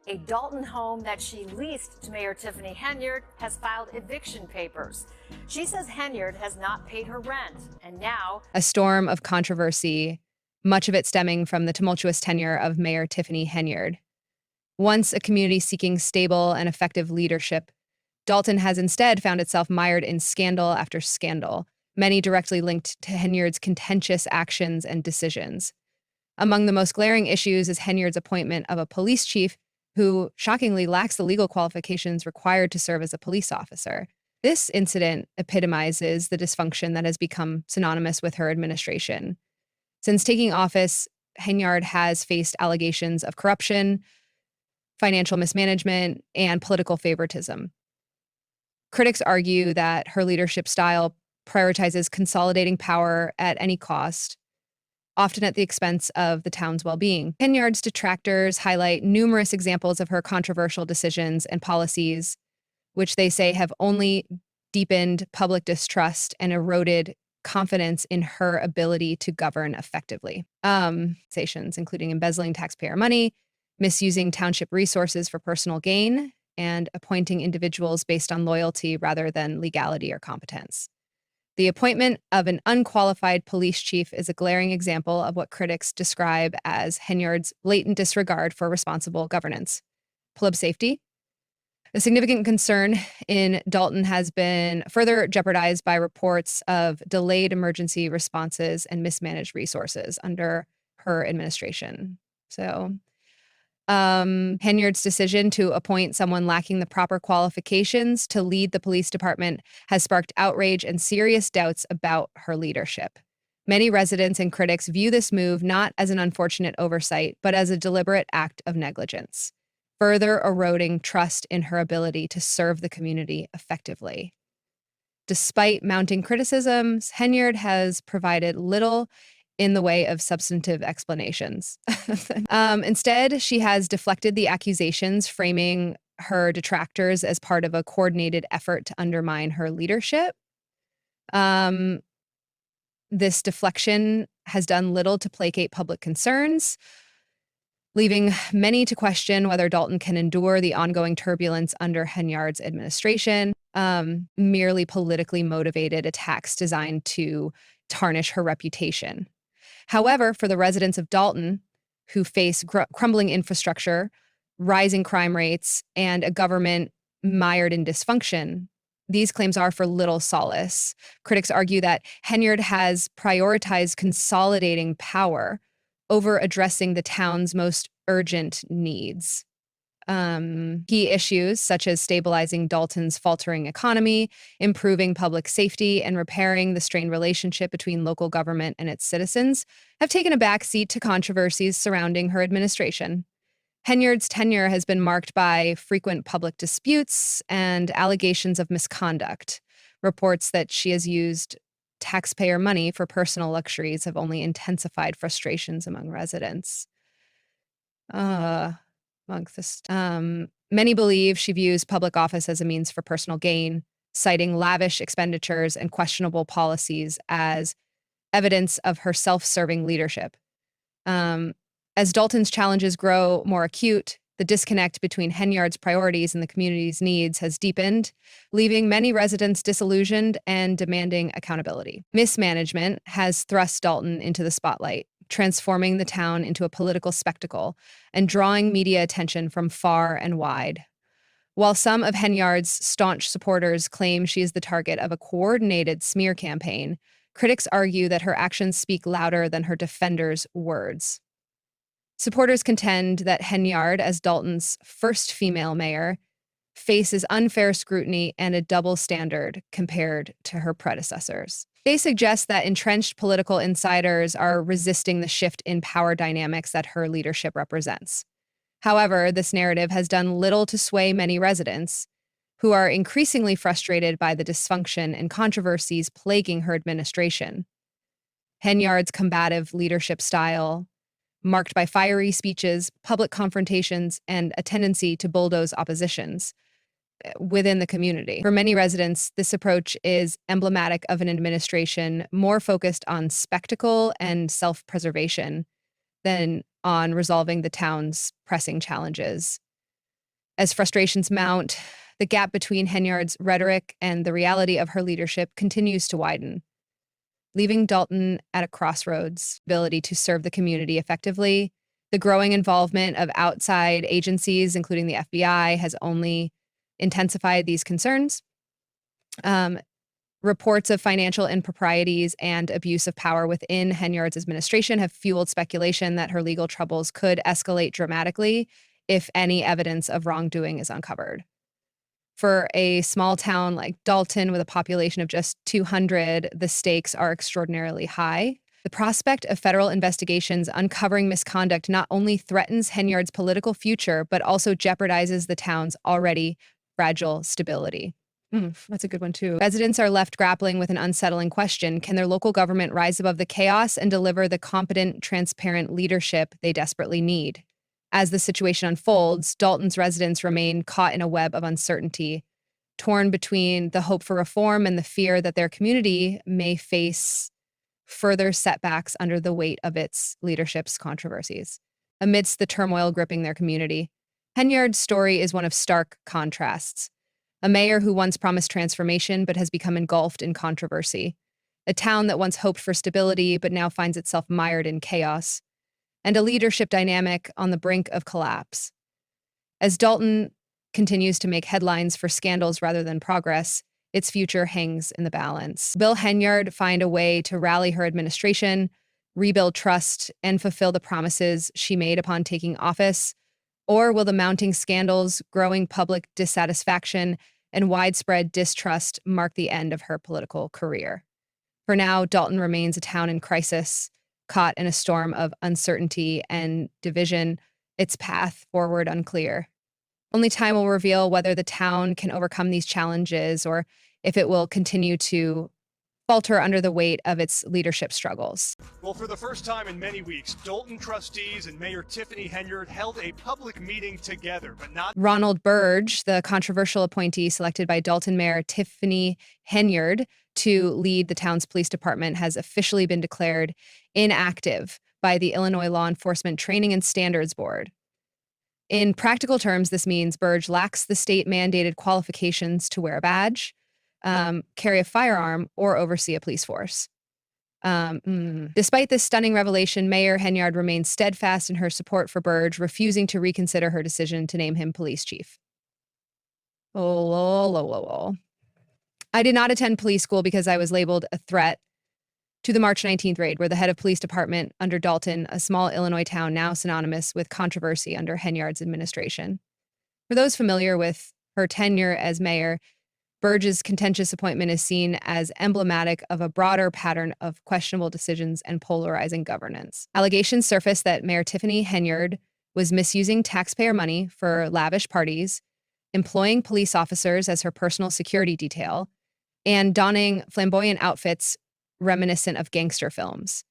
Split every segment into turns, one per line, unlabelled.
A Dalton home that she leased to Mayor Tiffany Henyard has filed eviction papers. She says Henyard has not paid her rent, and now
a storm of controversy, much of it stemming from the tumultuous tenure of Mayor Tiffany Henyard. Once a community seeking stable and effective leadership, Dalton has instead found itself mired in scandal after scandal, many directly linked to Henyard's contentious actions and decisions. Among the most glaring issues is Henyard's appointment of a police chief who shockingly lacks the legal qualifications required to serve as a police officer. This incident epitomizes the dysfunction that has become synonymous with her administration. Since taking office, Henyard has faced allegations of corruption, financial mismanagement, and political favoritism. Critics argue that her leadership style prioritizes consolidating power at any cost, often at the expense of the town's well-being. Henyard's detractors highlight numerous examples of her controversial decisions and policies, which they say have only deepened public distrust and eroded confidence in her ability to govern effectively. Accusations including embezzling taxpayer money, misusing township resources for personal gain, and appointing individuals based on loyalty rather than legality or competence. The appointment of an unqualified police chief is a glaring example of what critics describe as Henyard's blatant disregard for responsible governance. Pleb safety. A significant concern in Dalton has been further jeopardized by reports of delayed emergency responses and mismanaged resources under her administration. So, Henyard's decision to appoint someone lacking the proper qualifications to lead the police department has sparked outrage and serious doubts about her leadership. Many residents and critics view this move not as an unfortunate oversight, but as a deliberate act of negligence, further eroding trust in her ability to serve the community effectively. Despite mounting criticisms, Henyard has provided little in the way of substantive explanations. Instead, she has deflected the accusations, framing her detractors as part of a coordinated effort to undermine her leadership. Um, this deflection has done little to placate public concerns, leaving many to question whether Dalton can endure the ongoing turbulence under Henyard's administration. Merely politically motivated attacks designed to tarnish her reputation. However, for the residents of Dalton, who face crumbling infrastructure, rising crime rates, and a government mired in dysfunction, these claims are for little solace. Critics argue that Henyard has prioritized consolidating power over addressing the town's most urgent needs. Key issues such as stabilizing Dalton's faltering economy, improving public safety, and repairing the strained relationship between local government and its citizens have taken a backseat to controversies surrounding her administration. Henyard's tenure has been marked by frequent public disputes and allegations of misconduct. Reports that she has used taxpayer money for personal luxuries have only intensified frustrations among residents. Amongst this, many believe she views public office as a means for personal gain, citing lavish expenditures and questionable policies as evidence of her self-serving leadership. As Dalton's challenges grow more acute, the disconnect between Henyard's priorities and the community's needs has deepened, leaving many residents disillusioned and demanding accountability. Mismanagement has thrust Dalton into the spotlight, transforming the town into a political spectacle and drawing media attention from far and wide. While some of Henyard's staunch supporters claim she is the target of a coordinated smear campaign, critics argue that her actions speak louder than her defenders' words. Supporters contend that Henyard, as Dalton's first female mayor, faces unfair scrutiny and a double standard compared to her predecessors. They suggest that entrenched political insiders are resisting the shift in power dynamics that her leadership represents. However, this narrative has done little to sway many residents, who are increasingly frustrated by the dysfunction and controversies plaguing her administration. Henyard's combative leadership style, marked by fiery speeches, public confrontations, and a tendency to bulldoze oppositions within the community. For many residents, this approach is emblematic of an administration more focused on spectacle and self-preservation than on resolving the town's pressing challenges. As frustrations mount, the gap between Henyard's rhetoric and the reality of her leadership continues to widen, leaving Dalton at a crossroads. Ability to serve the community effectively. The growing involvement of outside agencies, including the FBI, has only intensified these concerns. Reports of financial improprieties and abuse of power within Henyard's administration have fueled speculation that her legal troubles could escalate dramatically if any evidence of wrongdoing is uncovered. For a small town like Dalton with a population of just 200, the stakes are extraordinarily high. The prospect of federal investigations uncovering misconduct not only threatens Henyard's political future, but also jeopardizes the town's already fragile stability. That's a good one, too. Residents are left grappling with an unsettling question. Can their local government rise above the chaos and deliver the competent, transparent leadership they desperately need? As the situation unfolds, Dalton's residents remain caught in a web of uncertainty, torn between the hope for reform and the fear that their community may face further setbacks under the weight of its leadership's controversies. Amidst the turmoil gripping their community, Henyard's story is one of stark contrasts. A mayor who once promised transformation but has become engulfed in controversy. A town that once hoped for stability but now finds itself mired in chaos. And a leadership dynamic on the brink of collapse. As Dalton continues to make headlines for scandals rather than progress, its future hangs in the balance. Will Henyard find a way to rally her administration, rebuild trust, and fulfill the promises she made upon taking office? Or will the mounting scandals, growing public dissatisfaction, and widespread distrust mark the end of her political career? For now, Dalton remains a town in crisis, caught in a storm of uncertainty and division, its path forward unclear. Only time will reveal whether the town can overcome these challenges or if it will continue to falter under the weight of its leadership struggles.
Well, for the first time in many weeks, Dalton trustees and Mayor Tiffany Henyard held a public meeting together, but not
Ronald Burge, the controversial appointee selected by Dalton Mayor Tiffany Henyard to lead the town's police department, has officially been declared inactive by the Illinois Law Enforcement Training and Standards Board. In practical terms, this means Burge lacks the state-mandated qualifications to wear a badge, carry a firearm, or oversee a police force. Despite this stunning revelation, Mayor Henyard remains steadfast in her support for Burge, refusing to reconsider her decision to name him police chief. I did not attend police school because I was labeled a threat to the March 19th raid, where the head of police department under Dalton, a small Illinois town now synonymous with controversy under Henyard's administration. For those familiar with her tenure as mayor, Burge's contentious appointment is seen as emblematic of a broader pattern of questionable decisions and polarizing governance. Allegations surfaced that Mayor Tiffany Henyard was misusing taxpayer money for lavish parties, employing police officers as her personal security detail, and donning flamboyant outfits reminiscent of gangster films.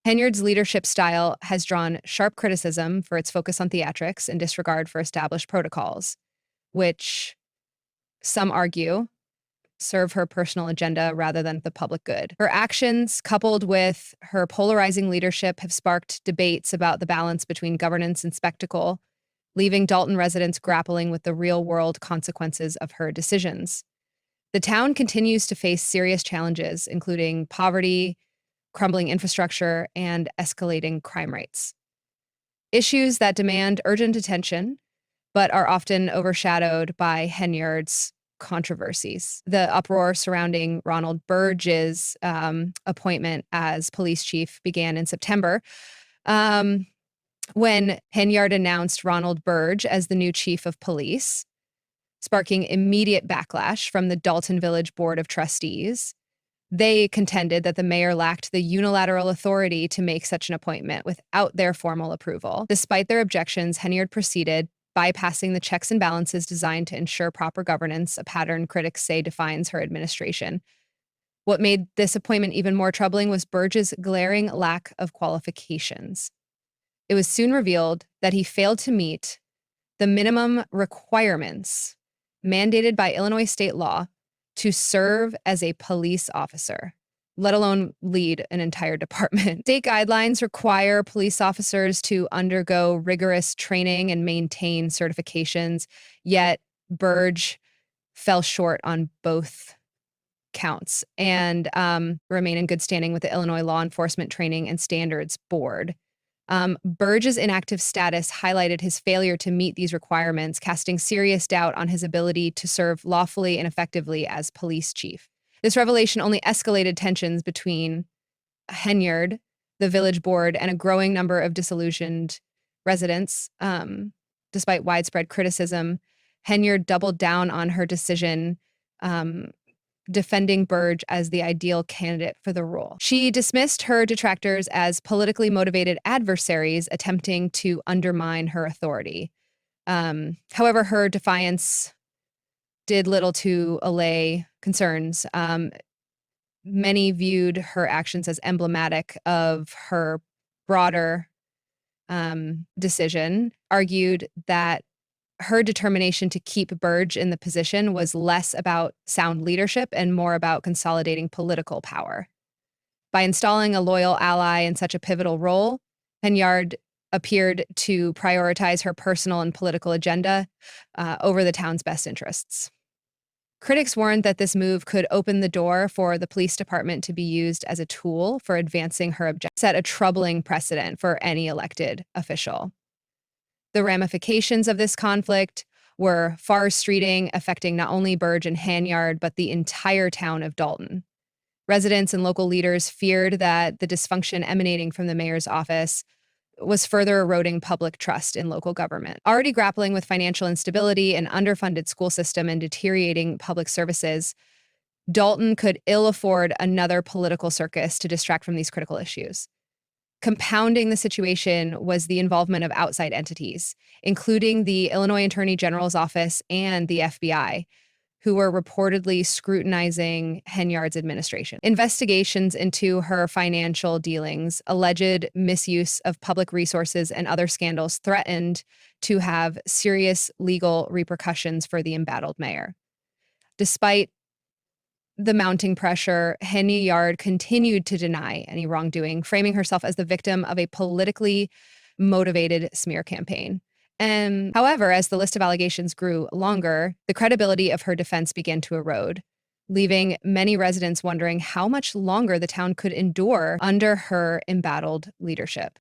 Henyard's leadership style has drawn sharp criticism for its focus on theatrics and disregard for established protocols, which some argue serve her personal agenda rather than the public good. Her actions, coupled with her polarizing leadership, have sparked debates about the balance between governance and spectacle, leaving Dalton residents grappling with the real-world consequences of her decisions. The town continues to face serious challenges, including poverty, crumbling infrastructure, and escalating crime rates. Issues that demand urgent attention, but are often overshadowed by Henyard's controversies. The uproar surrounding Ronald Burge's appointment as police chief began in September, when Henyard announced Ronald Burge as the new chief of police, sparking immediate backlash from the Dalton Village Board of Trustees. They contended that the mayor lacked the unilateral authority to make such an appointment without their formal approval. Despite their objections, Henyard proceeded, bypassing the checks and balances designed to ensure proper governance, a pattern critics say defines her administration. What made this appointment even more troubling was Burge's glaring lack of qualifications. It was soon revealed that he failed to meet the minimum requirements mandated by Illinois state law to serve as a police officer. let alone lead an entire department. State guidelines require police officers to undergo rigorous training and maintain certifications, yet Burge fell short on both counts and remain in good standing with the Illinois Law Enforcement Training and Standards Board. Burge's inactive status highlighted his failure to meet these requirements, casting serious doubt on his ability to serve lawfully and effectively as police chief. This revelation only escalated tensions between Henyard, the village board, and a growing number of disillusioned residents. Despite widespread criticism, Henyard doubled down on her decision, defending Burge as the ideal candidate for the role. She dismissed her detractors as politically motivated adversaries attempting to undermine her authority. However, her defiance did little to allay concerns. Many viewed her actions as emblematic of her broader decision, argued that her determination to keep Burge in the position was less about sound leadership and more about consolidating political power. By installing a loyal ally in such a pivotal role, Henyard appeared to prioritize her personal and political agenda over the town's best interests. Critics warned that this move could open the door for the police department to be used as a tool for advancing her objectives, set a troubling precedent for any elected official. The ramifications of this conflict were far-reaching, affecting not only Burge and Henyard, but the entire town of Dalton. Residents and local leaders feared that the dysfunction emanating from the mayor's office was further eroding public trust in local government. Already grappling with financial instability, an underfunded school system, and deteriorating public services, Dalton could ill afford another political circus to distract from these critical issues. Compounding the situation was the involvement of outside entities, including the Illinois Attorney General's office and the FBI, who were reportedly scrutinizing Henyard's administration. Investigations into her financial dealings, alleged misuse of public resources, and other scandals threatened to have serious legal repercussions for the embattled mayor. Despite the mounting pressure, Henyard continued to deny any wrongdoing, framing herself as the victim of a politically motivated smear campaign. And however, as the list of allegations grew longer, the credibility of her defense began to erode, leaving many residents wondering how much longer the town could endure under her embattled leadership.